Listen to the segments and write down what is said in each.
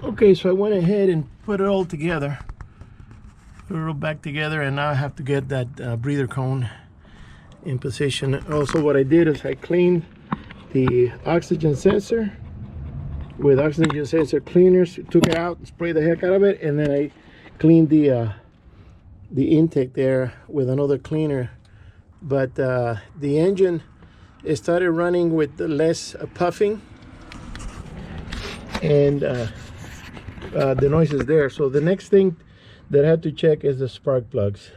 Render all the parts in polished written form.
Okay, so I went ahead and put it all together. Put it all back together, and now I have to get that breather cone in position. Also, what I did is I cleaned the oxygen sensor with oxygen sensor cleaners. Took it out, sprayed the heck out of it, and then I cleaned the intake there with another cleaner. But the engine, it started running with less puffing, and the noise is there. So the next thing that I have to check is the spark plugs,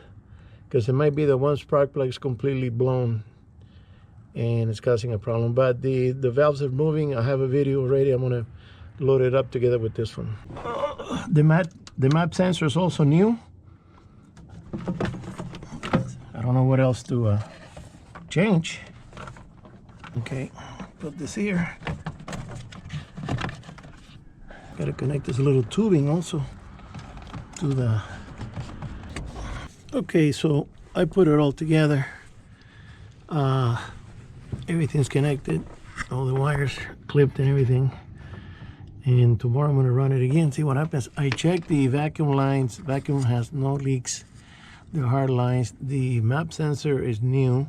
because it might be the one spark plug is completely blown and it's causing a problem. But the valves are moving. I have a video ready. I'm gonna load it up together with this one. The map sensor is also new. I don't know what else to change. Okay, put this here. Got to connect this little tubing also to the... Okay, so I put it all together. Everything's connected, all the wires clipped and everything. And tomorrow I'm going to run it again, see what happens. I checked the vacuum lines. Vacuum has no leaks. They're hard lines. The map sensor is new.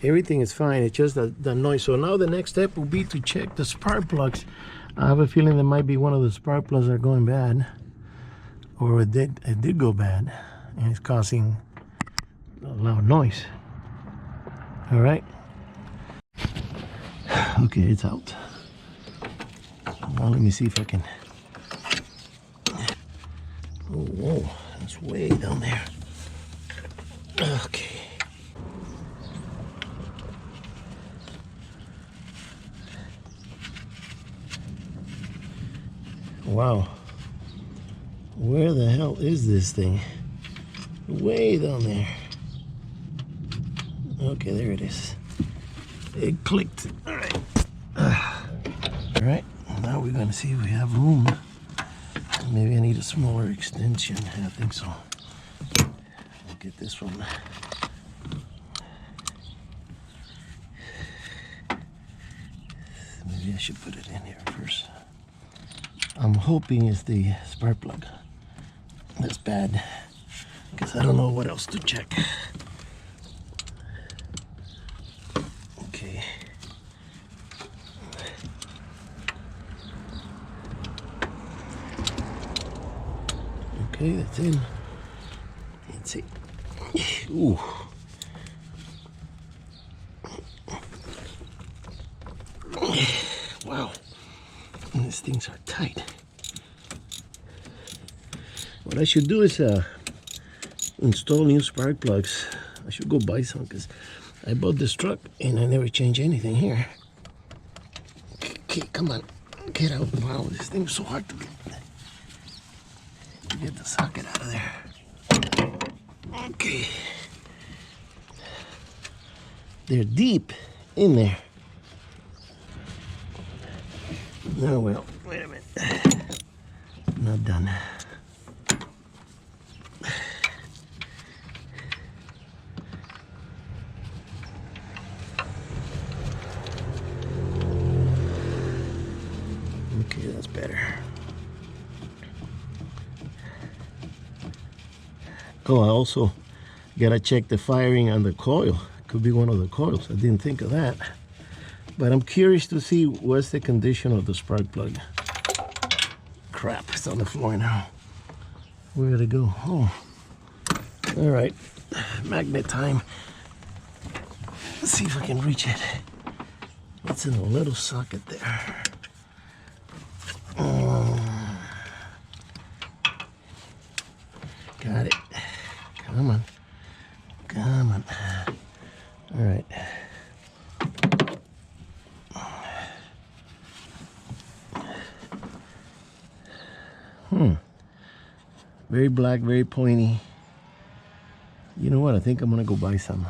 Everything is fine. It's just the noise. So now the next step will be to check the spark plugs. I have a feeling there might be one of the spark plugs that are going bad, or it did go bad, and it's causing a loud noise. All right. Okay, it's out. Now let me see if I can. Oh, whoa, that's way down there. Okay. Wow. Where the hell is this thing? Way down there. Okay, there it is. It clicked. All right. All right. Now we're gonna see if we have room. Maybe I need a smaller extension. I think so. I'll get this one. Maybe I should put it in here first. I'm hoping it's the spark plug that's bad, because I don't know what else to check. Okay. Okay, that's in. Let's see. Ooh. Wow. And these things are tight. What I should do is install new spark plugs. I should go buy some, because I bought this truck and I never change anything here. Okay, come on, get out. Wow, this thing's so hard to get the socket out of there. Okay. They're deep in there. Oh well, wait a minute. Not done. Okay, that's better. Oh, I also gotta check the firing on the coil. Could be one of the coils. I didn't think of that. But I'm curious to see what's the condition of the spark plug. Crap, it's on the floor now. Where did it go? Oh, all right. Magnet time. Let's see if I can reach it. It's in a little socket there. Got it. Come on. Come on. All right. Very black, very pointy. You know what? I think I'm gonna go buy some.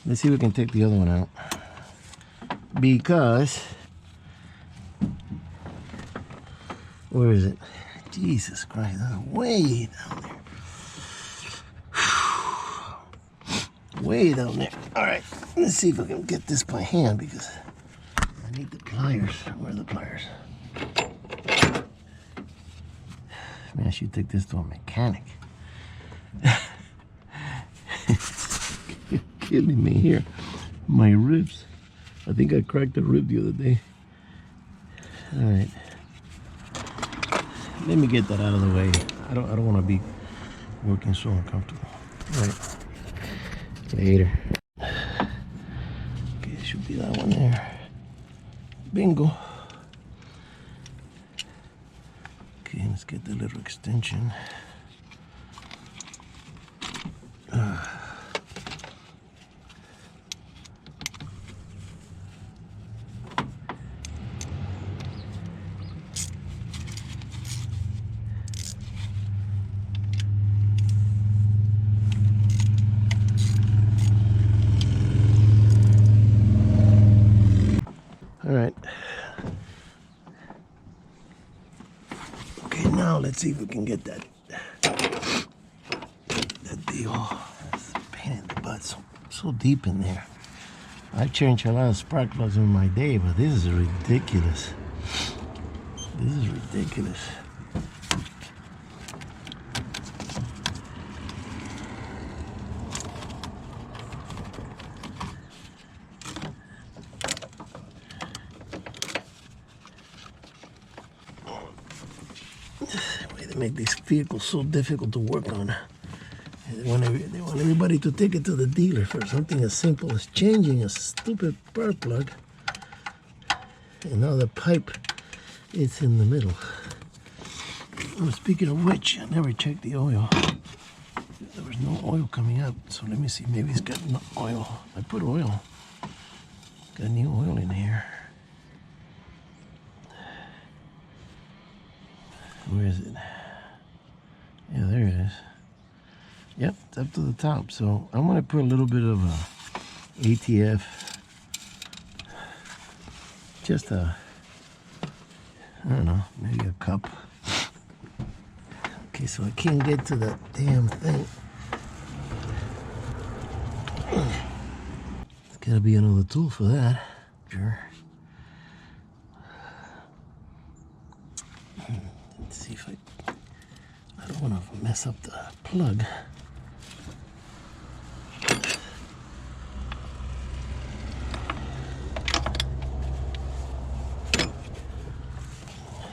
Let's see if we can take the other one out. Because, where is it? Jesus Christ, that's way down there. Way down there. All right, let's see if I can get this by hand, because I need the pliers. Where are the pliers? Man, I should take this to a mechanic. Killing me here. My ribs. I think I cracked a rib the other day. All right. Let me get that out of the way. I don't want to be working so uncomfortable. All right. Later. Okay, it should be that one there. Bingo. Okay, let's get the little extension. All right. Okay, now let's see if we can get that deal. It's a pain in the butt, so deep in there. I've changed a lot of spark plugs in my day, but this is ridiculous. This is ridiculous. They make these vehicles so difficult to work on. They want everybody to take it to the dealer for something as simple as changing a stupid spark plug. And now the pipe is in the middle. Oh, speaking of which, I never checked the oil. There was no oil coming up, so let me see. Maybe it's got no oil. I put oil. Got new oil in here. Where is it? Yeah, there it is. Yep, it's up to the top. So I'm gonna put a little bit of ATF. Just I don't know, maybe a cup. Okay, so I can't get to the damn thing. There's gotta be another tool for that. Sure. Let's see if I don't want to mess up the plug.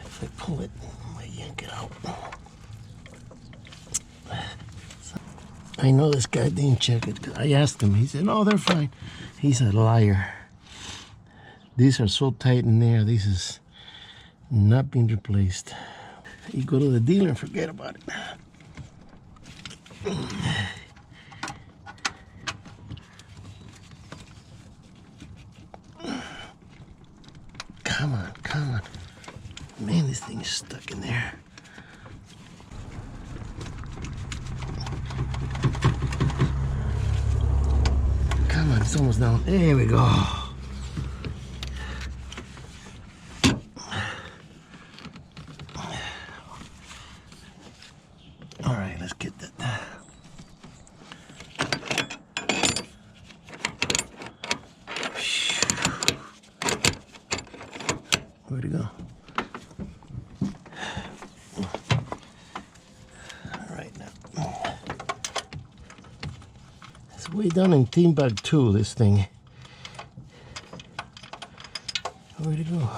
If I pull it, I might yank it out. I know this guy didn't check it. I asked him. He said, "No, they're fine." He's a liar. These are so tight in there. This is not being replaced. You go to the dealer and forget about it. Come on, come on. Man, this thing is stuck in there. Come on, it's almost down. There we go. All right, let's get that. Where'd it go? All right, now. It's way down in Timbuktu, this thing. Where'd it go?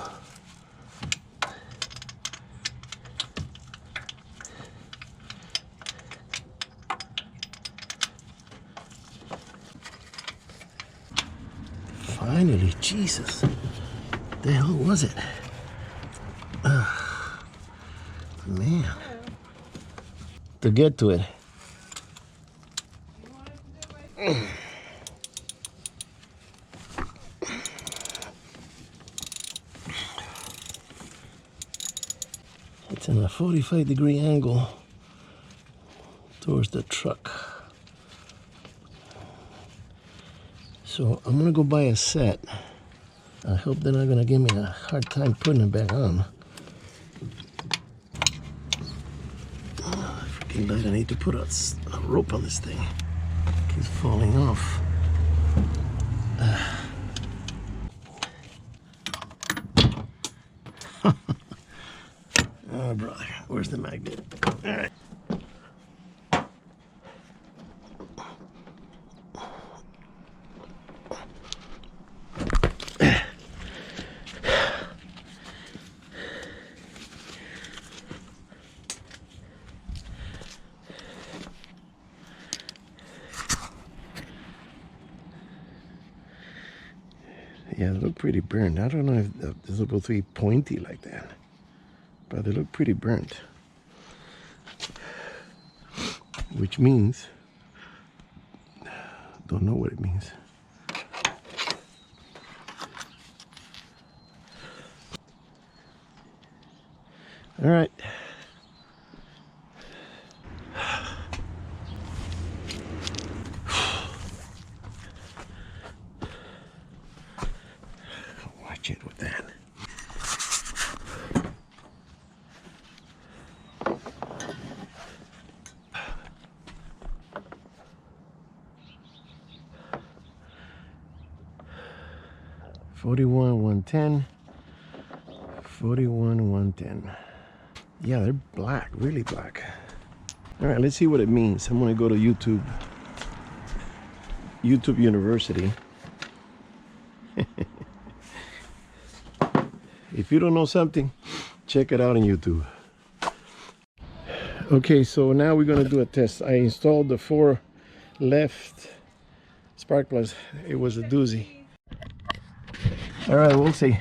Finally, Jesus. What the hell was it? Man. To get to it. It's in a 45-degree angle towards the truck. So I'm gonna go buy a set. I hope they're not gonna give me a hard time putting it back on. Oh, freaking light! I need to put a rope on this thing. It keeps falling off. Oh, brother, where's the magnet? All right. Yeah, they look pretty burnt. I don't know if they're supposed to be pointy like that, but they look pretty burnt. Which means, don't know what it means. All right. Watch it with that. $41 $110. $41 $110. Yeah, they're black, really black. All right, let's see what it means. I'm gonna go to YouTube University. If you don't know something, check it out on YouTube. Okay, so now we're gonna do a test. I installed the 4 left spark plugs. It was a doozy. All right, we'll see.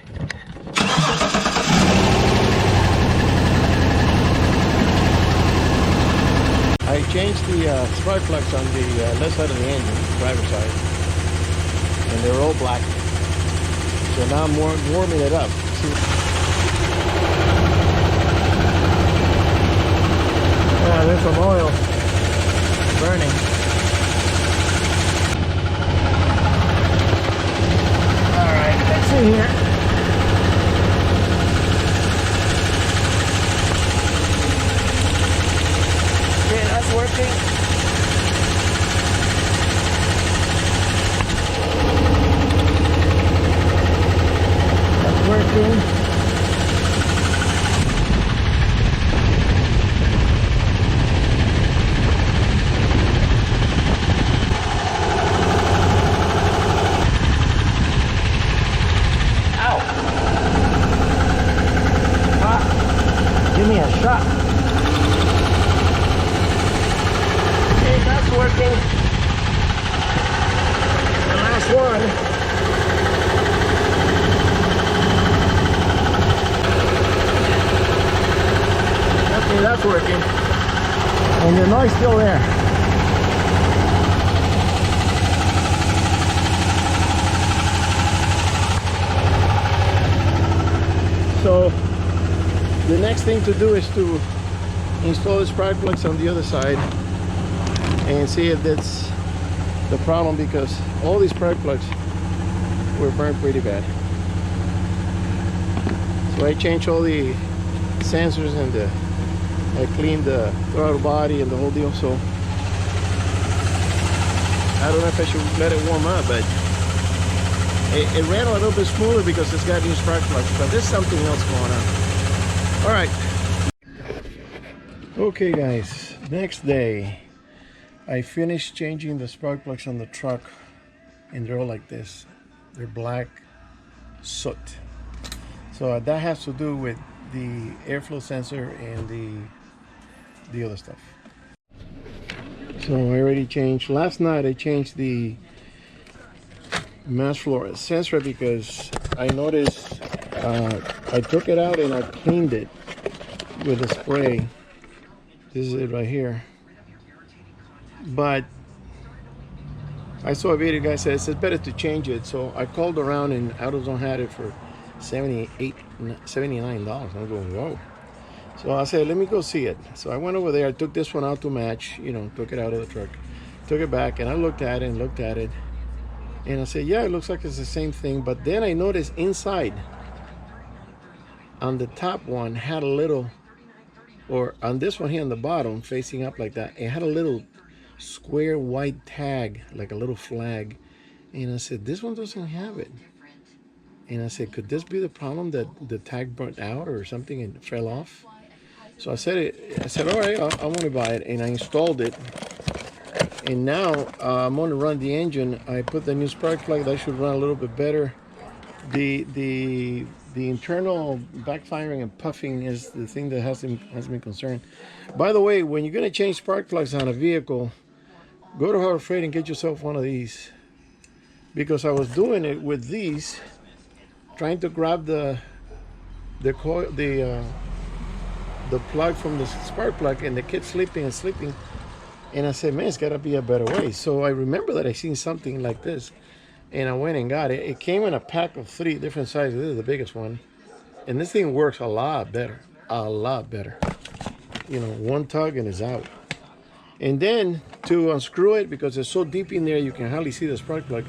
I changed the spark plugs on the left side of the engine, driver's side, and they're all black. So now I'm warming it up. See? Yeah, there's some oil burning. All right, let's see here. Okay, that's working. That's working. Give me a shot. Okay, that's working. The last one. Okay, that's working. And the noise still there. So the next thing to do is to install the spark plugs on the other side and see if that's the problem, because all these spark plugs were burnt pretty bad. So I changed all the sensors and I cleaned the throttle body and the whole deal. So I don't know if I should let it warm up, but it ran a little bit smoother because it's got new spark plugs, but there's something else going on. All right. Okay guys, next day I finished changing the spark plugs on the truck, and they're all like this. They're black soot. So that has to do with the airflow sensor and the other stuff. So I already changed. Last night I changed the mass flow sensor because I noticed I took it out and I cleaned it with a spray. This is it right here. But I saw a video, guy says it's better to change it. So I called around and AutoZone had it for $79. I'm going, whoa. So I said, let me go see it. So I went over there. I took this one out to match, you know, took it out of the truck, took it back, and I looked at it. And I said, yeah, it looks like it's the same thing. But then I noticed inside, on the top one, had a little, or on this one here on the bottom, facing up like that, it had a little square white tag, like a little flag. And I said, this one doesn't have it. And I said, could this be the problem, that the tag burnt out or something and fell off? So I said, all right, I want to buy it, and I installed it. And now I'm going to run the engine. I put the new spark plug. That should run a little bit better. The internal backfiring and puffing is the thing that has been concerned. By the way, when you're going to change spark plugs on a vehicle, go to Harbor Freight and get yourself one of these. Because I was doing it with these, trying to grab the plug from the spark plug, and they kept slipping and slipping. And I said, man, it's got to be a better way. So I remember that I seen something like this, and I went and got it. It came in a pack of 3 different sizes. This is the biggest one. And this thing works a lot better. A lot better. You know, one tug and it's out. And then to unscrew it, because it's so deep in there you can hardly see the spark plug,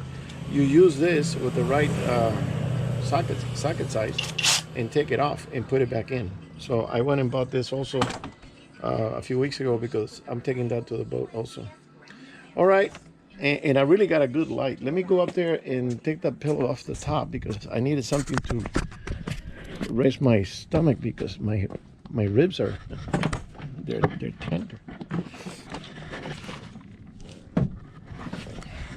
you use this with the right socket size and take it off and put it back in. So I went and bought this also a few weeks ago because I'm taking that to the boat also. All right, and I really got a good light. Let me go up there and take that pillow off the top because I needed something to raise my stomach because my ribs are they're tender.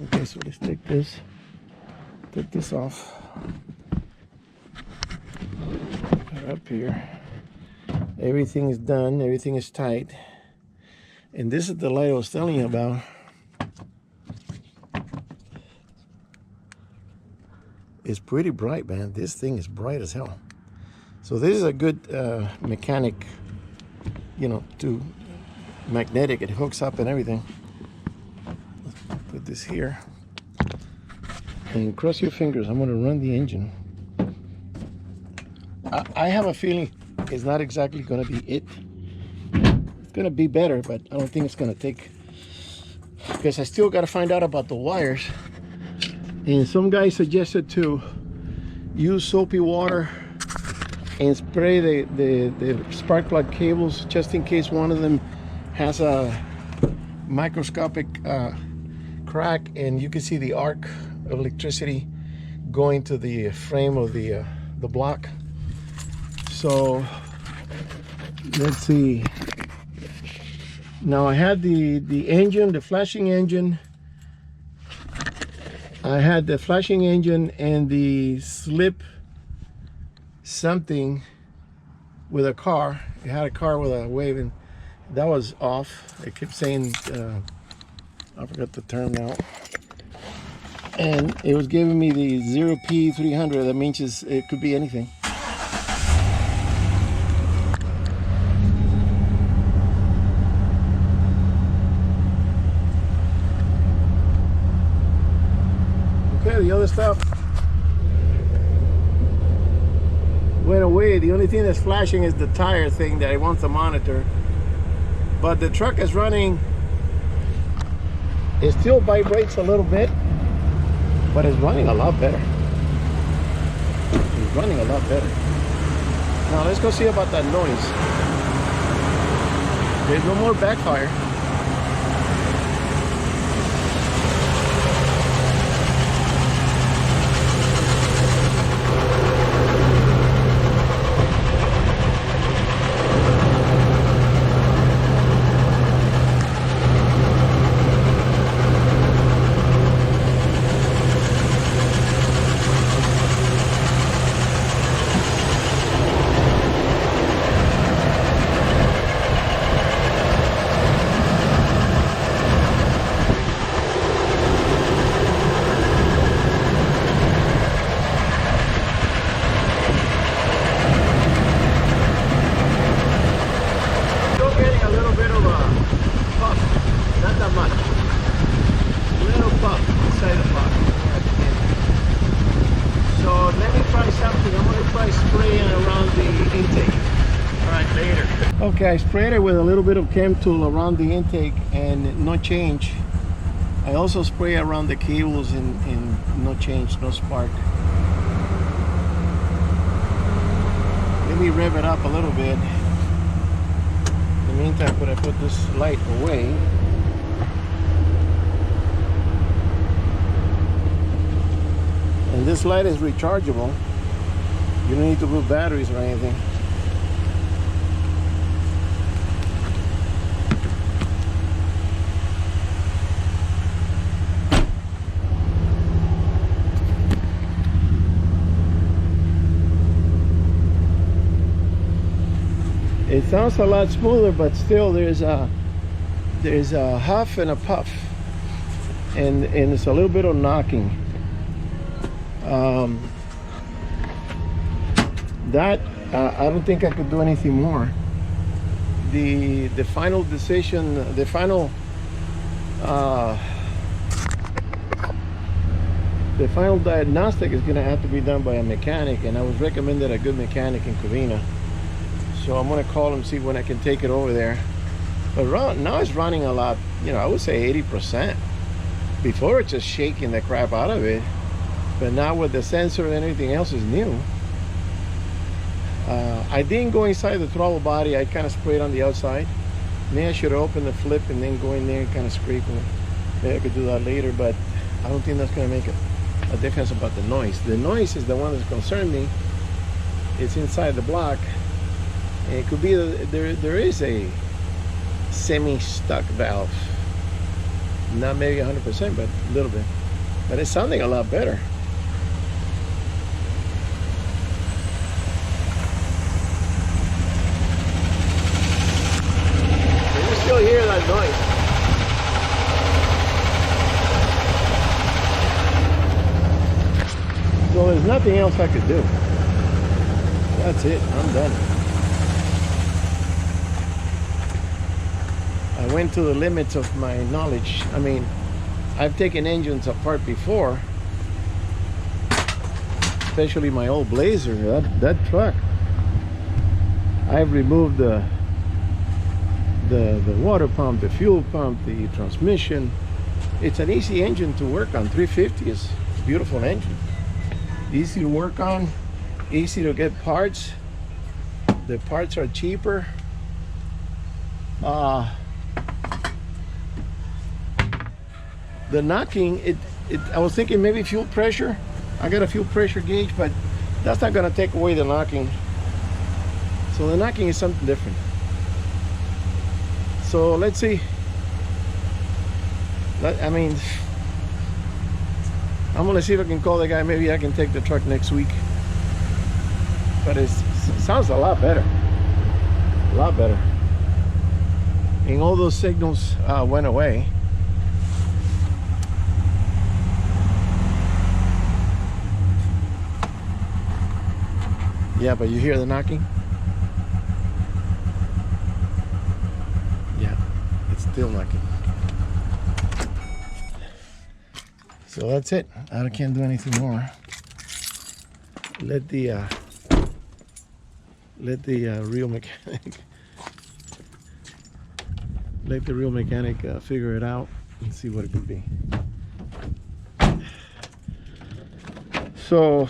Okay, so let's take this off. Put it up here. Everything is done, everything is tight. And this is the light I was telling you about. It's pretty bright, man. This thing is bright as hell. So this is a good mechanic, you know, to magnetic. It hooks up and everything. Let's put this here. And cross your fingers. I'm going to run the engine. I have a feeling it's not exactly going to be it. It's going to be better, but I don't think it's going to take, because I still got to find out about the wires. And some guy suggested to use soapy water and spray the spark plug cables just in case one of them has a microscopic crack and you can see the arc of electricity going to the frame of the block. So let's see. Now I had the engine, the flashing engine. I had the flashing engine and the slip something with a car. It had a car with a wave, and that was off. It kept saying, I forgot the term now. And it was giving me the 0P300. That means it could be anything. Okay, the other stuff went away. The only thing that's flashing is the tire thing that I want to monitor. But the truck is running. It still vibrates a little bit, but it's running a lot better. It's running a lot better. Now let's go see about that noise. There's no more backfire. Okay, I sprayed it with a little bit of chem tool around the intake and no change. I also spray around the cables and no change, no spark. Let me rev it up a little bit. In the meantime, I put this light away. And this light is rechargeable. You don't need to put batteries or anything. It sounds a lot smoother, but still there's a huff and a puff, and it's a little bit of knocking. That I don't think I could do anything more. The final decision, the final diagnostic is going to have to be done by a mechanic, and I was recommended a good mechanic in Covina. So I'm going to call him, see when I can take it over there. But now it's running a lot, you know, I would say 80%. Before it's just shaking the crap out of it. But now with the sensor and everything else is new. I didn't go inside the throttle body. I kind of sprayed on the outside. Maybe I should open the flip and then go in there and kind of scrape it. Maybe I could do that later, but I don't think that's going to make a difference about the noise. The noise is the one that's concerned me. It's inside the block. And it could be there is a semi-stuck valve. Not maybe 100%, but a little bit. But it's sounding a lot better. You can still hear that noise. So there's nothing else I could do. That's it, I'm done. I went to the limits of my knowledge. I mean, I've taken engines apart before, especially my old Blazer, that truck. I've removed the water pump, the fuel pump, the transmission. It's an easy engine to work on. 350 is a beautiful engine. Easy to work on, easy to get parts. The parts are cheaper. The knocking, I was thinking maybe fuel pressure. I got a fuel pressure gauge, but that's not gonna take away the knocking. So the knocking is something different. So let's see. I mean, I'm gonna see if I can call the guy. Maybe I can take the truck next week. But it sounds a lot better. A lot better. And all those signals went away. Yeah, but you hear the knocking? Yeah, it's still knocking. So that's it. I can't do anything more. Let the real mechanic figure it out and see what it could be. So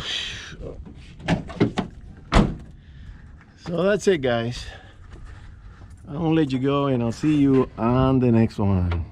that's it, guys. I'm gonna let you go, and I'll see you on the next one.